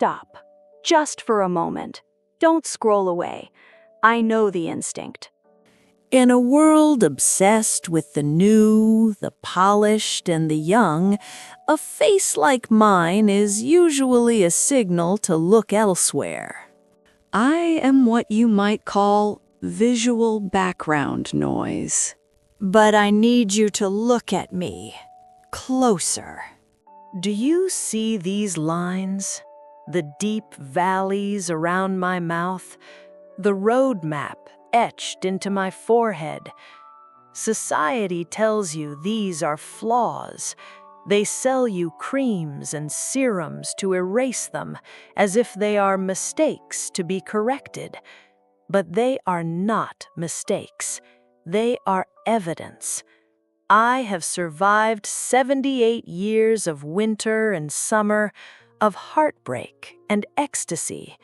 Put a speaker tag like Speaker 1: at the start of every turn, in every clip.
Speaker 1: stop. Just for a moment. Don't scroll away. I know the instinct.
Speaker 2: In a world obsessed with the new, the polished, and the young, a face like mine is usually a signal to look elsewhere. I am what you might call visual background noise.
Speaker 1: But I need you to look at me. Closer.
Speaker 2: Do you see these lines? The deep valleys around my mouth? The road map etched into my forehead? Society tells you these are flaws. They sell you creams and serums to erase them, as if they are mistakes to be corrected. But they are not mistakes. They are evidence. I have survived 78 years of winter and summer, of heartbreak and ecstasy.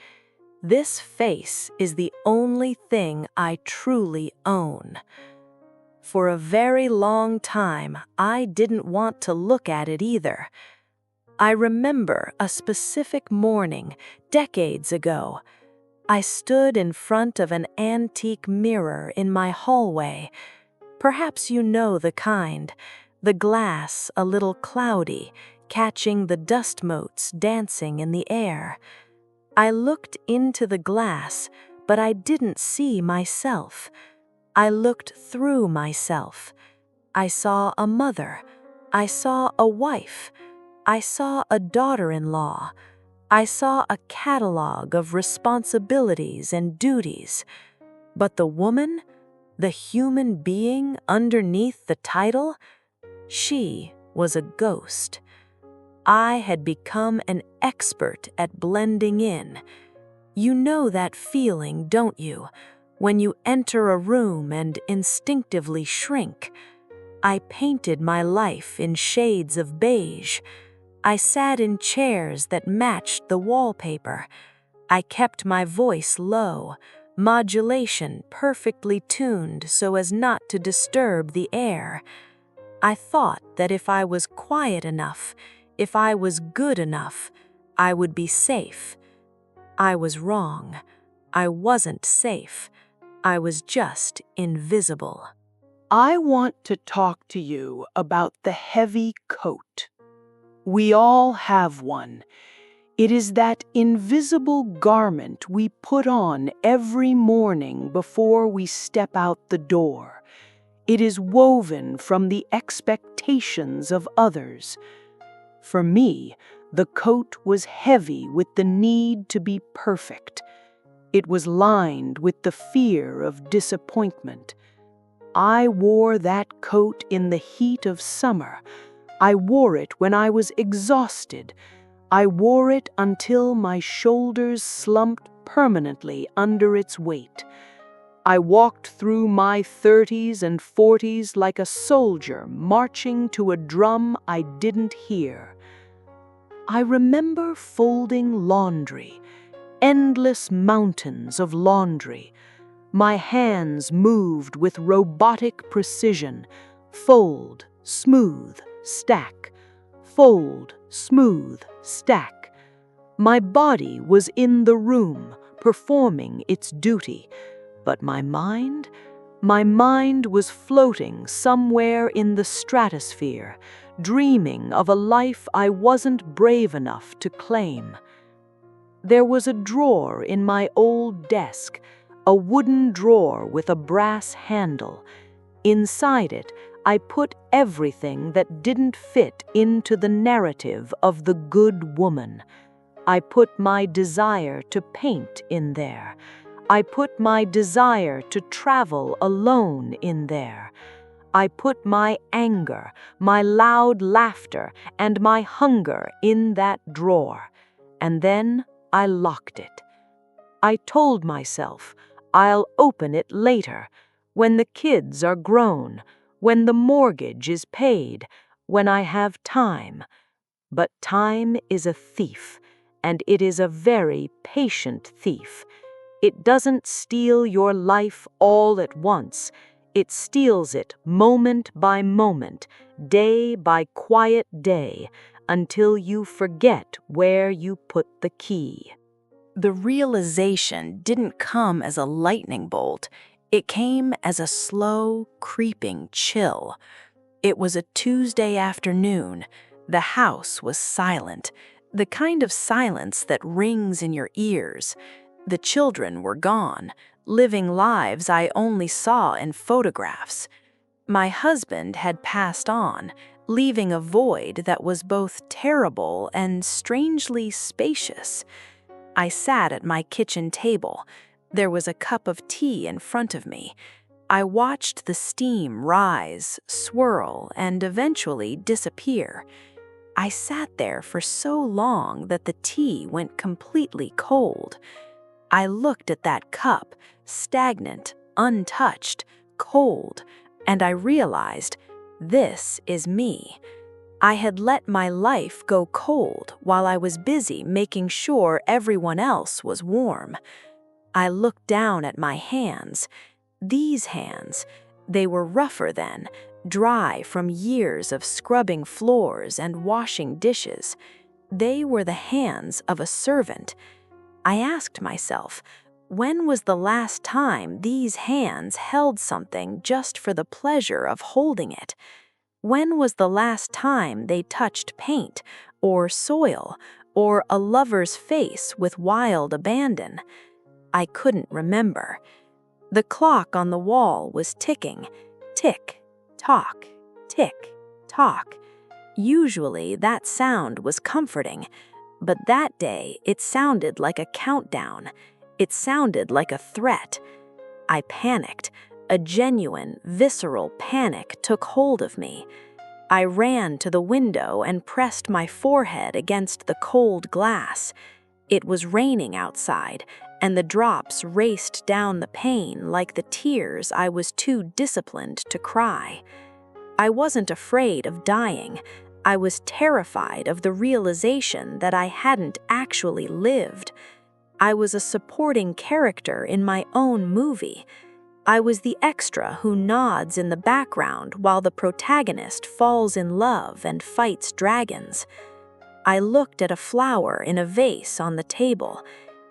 Speaker 2: This face is the only thing I truly own. For a very long time, I didn't want to look at it either. I remember a specific morning, decades ago. I stood in front of an antique mirror in my hallway. Perhaps you know the kind, the glass a little cloudy, catching the dust motes dancing in the air. I looked into the glass, but I didn't see myself. I looked through myself. I saw a mother. I saw a wife. I saw a daughter-in-law. I saw a catalog of responsibilities and duties. But the woman, the human being underneath the title, she was a ghost. I had become an expert at blending in. You know that feeling, don't you, when you enter a room and instinctively shrink? I painted my life in shades of beige. I sat in chairs that matched the wallpaper. I kept my voice low, modulation perfectly tuned so as not to disturb the air. I thought that if I was quiet enough, if I was good enough, I would be safe. I was wrong. I wasn't safe. I was just invisible.
Speaker 3: I want to talk to you about the heavy coat. We all have one. It is that invisible garment we put on every morning before we step out the door. It is woven from the expectations of others. For me, the coat was heavy with the need to be perfect. It was lined with the fear of disappointment. I wore that coat in the heat of summer. I wore it when I was exhausted. I wore it until my shoulders slumped permanently under its weight. I walked through my 30s and 40s like a soldier marching to a drum I didn't hear. I remember folding laundry, endless mountains of laundry. My hands moved with robotic precision. Fold, smooth, stack. Fold, smooth, stack. My body was in the room, performing its duty. But my mind was floating somewhere in the stratosphere, dreaming of a life I wasn't brave enough to claim. There was a drawer in my old desk, a wooden drawer with a brass handle. Inside it, I put everything that didn't fit into the narrative of the good woman. I put my desire to paint in there. I put my desire to travel alone in there. I put my anger, my loud laughter, and my hunger in that drawer. And then I locked it. I told myself, I'll open it later, when the kids are grown, when the mortgage is paid, when I have time. But time is a thief, and it is a very patient thief. It doesn't steal your life all at once. It steals it moment by moment, day by quiet day,
Speaker 1: until you forget where you put the key.
Speaker 2: The realization didn't come as a lightning bolt. It came as a slow, creeping chill. It was a Tuesday afternoon. The house was silent, the kind of silence that rings in your ears. The children were gone, living lives I only saw in photographs. My husband had passed on, leaving a void that was both terrible and strangely spacious. I sat at my kitchen table. There was a cup of tea in front of me. I watched the steam rise, swirl, and eventually disappear. I sat there for so long that the tea went completely cold. I looked at that cup, stagnant, untouched, cold, and I realized, this is me. I had let my life go cold while I was busy making sure everyone else was warm. I looked down at my hands. These hands, they were rougher then, dry from years of scrubbing floors and washing dishes. They were the hands of a servant. I asked myself, when was the last time these hands held something just for the pleasure of holding it? When was the last time they touched paint, or soil, or a lover's face with wild abandon? I couldn't remember. The clock on the wall was ticking. Tick, tock, tick, tock. Usually that sound was comforting, but that day it sounded like a countdown. It sounded like a threat. I panicked. A genuine, visceral panic took hold of me. I ran to the window and pressed my forehead against the cold glass. It was raining outside, and the drops raced down the pane like the tears I was too disciplined to cry. I wasn't afraid of dying. I was terrified of the realization that I hadn't actually lived. I was a supporting character in my own movie. I was the extra who nods in the background while the protagonist falls in love and fights dragons. I looked at a flower in a vase on the table.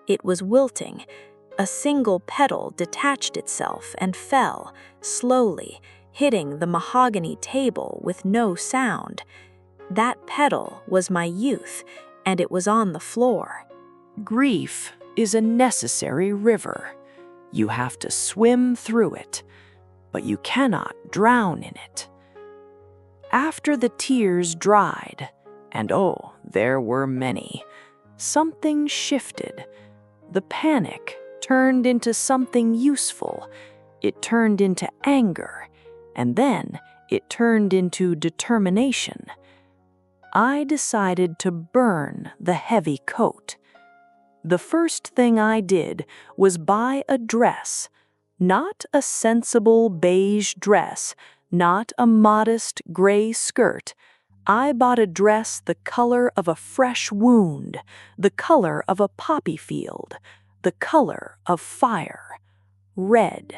Speaker 2: It was wilting. A single petal detached itself and fell, slowly, hitting the mahogany table with no sound. That petal was my youth, and it was on the floor. Grief is a necessary river. You have to swim through it, but you cannot drown in it. After the tears dried, and oh, there were many, something shifted. The panic turned into something useful. It turned into anger, and then it turned into determination. I decided to burn the heavy coat. The first thing I did was buy a dress, not a sensible beige dress, not a modest gray skirt. I bought a dress the color of a fresh wound, the color of a poppy field, the color of fire. Red,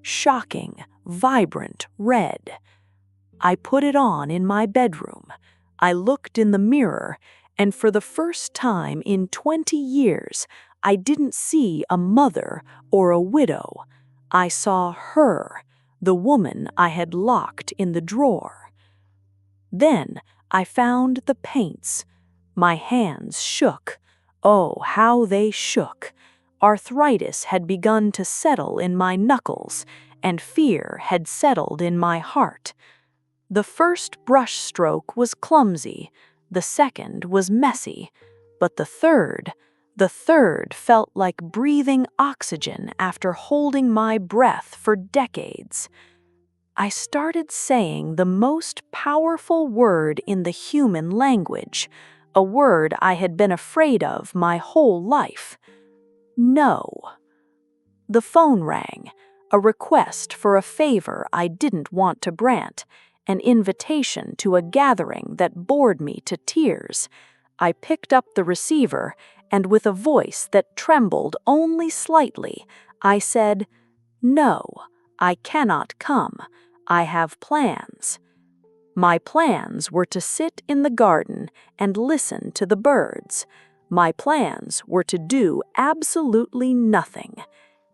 Speaker 2: shocking, vibrant red. I put it on in my bedroom. I looked in the mirror, and for the first time in 20 years, I didn't see a mother or a widow. I saw her, the woman I had locked in the drawer. Then I found the paints. My hands shook. Oh, how they shook. Arthritis had begun to settle in my knuckles, and fear had settled in my heart. The first brush stroke was clumsy. The second was messy, but the third felt like breathing oxygen after holding my breath for decades. I started saying the most powerful word in the human language, a word I had been afraid of my whole life. No. The phone rang, a request for a favor I didn't want to grant. An invitation to a gathering that bored me to tears. I picked up the receiver, and with a voice that trembled only slightly, I said, "No, I cannot come. I have plans."
Speaker 1: My plans were to sit in the garden and listen to the birds. My plans were to do absolutely nothing.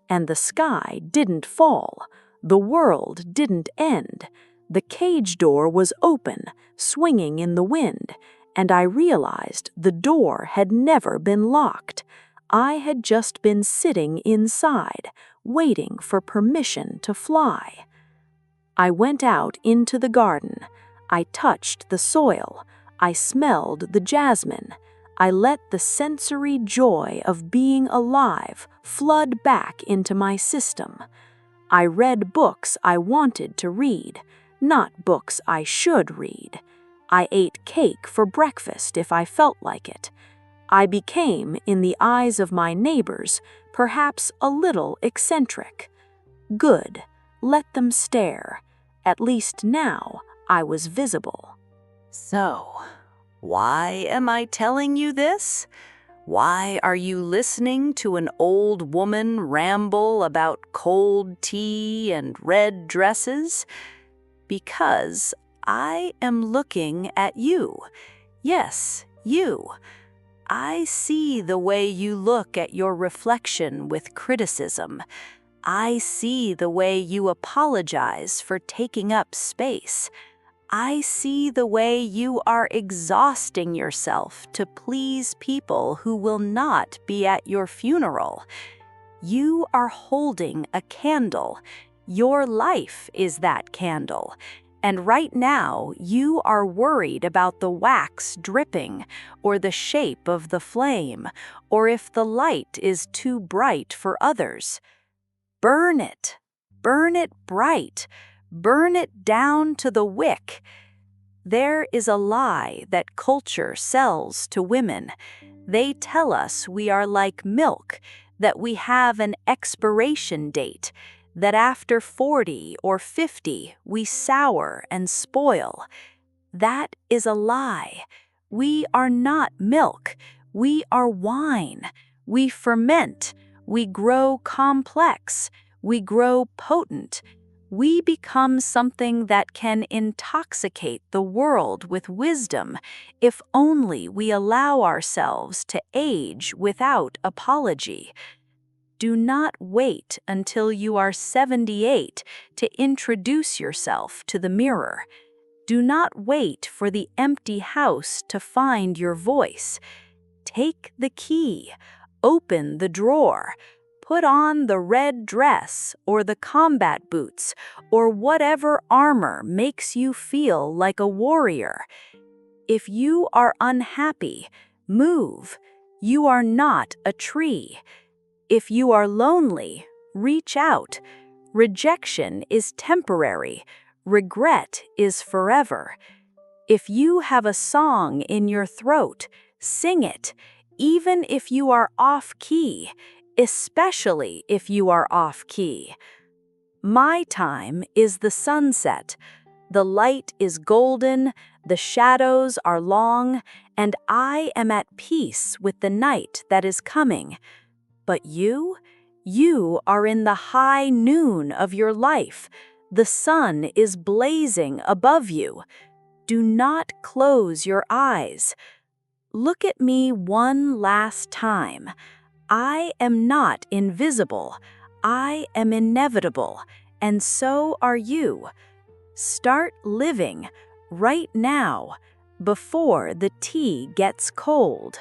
Speaker 1: And the sky didn't fall. The world didn't end. The cage door was open, swinging in the wind, and I realized the door had never been locked. I had just been sitting inside, waiting for permission to fly. I went out into the garden. I touched the soil. I smelled the jasmine. I let the sensory joy of being alive flood back into my system. I read books I wanted to read, not books I should read. I ate cake for breakfast if I felt like it. I became, in the eyes of my neighbors, perhaps a little eccentric. Good, let them stare. At least now I was visible.
Speaker 2: So, why am I telling you this? Why are you listening to an old woman ramble about cold tea and red dresses? Because I am looking at you. Yes, you. I see the way you look at your reflection with criticism. I see the way you apologize for taking up space. I see the way you are exhausting yourself to please people who will not be at your funeral. You are holding a candle. Your life is that candle. And right now, you are worried about the wax dripping, or the shape of the flame, or if the light is too bright for others. Burn it. Burn it bright. Burn it down to the wick. There is a lie that culture sells to women. They tell us we are like milk, that we have an expiration date, that after 40 or 50 we sour and spoil. That is a lie. We are not milk. We are wine. We ferment. We grow complex. We grow potent. We become something that can intoxicate the world with wisdom if only we allow ourselves to age without apology. Do not wait until you are 78 to introduce yourself to the mirror. Do not wait for the empty house to find your voice. Take the key, open the drawer, put on the red dress or the combat boots or whatever armor makes you feel like a warrior. If you are unhappy, move. You are not a tree. If you are lonely, reach out. Rejection is temporary. Regret is forever. If you have a song in your throat, sing it, even if you are off-key, especially if you are off-key. My time is the sunset. The light is golden, the shadows are long, and I am at peace with the night that is coming. But you are in the high noon of your life. The sun is blazing above you. Do not close your eyes. Look at me one last time. I am not invisible. I am inevitable, and so are you. Start living right now, before the tea gets cold.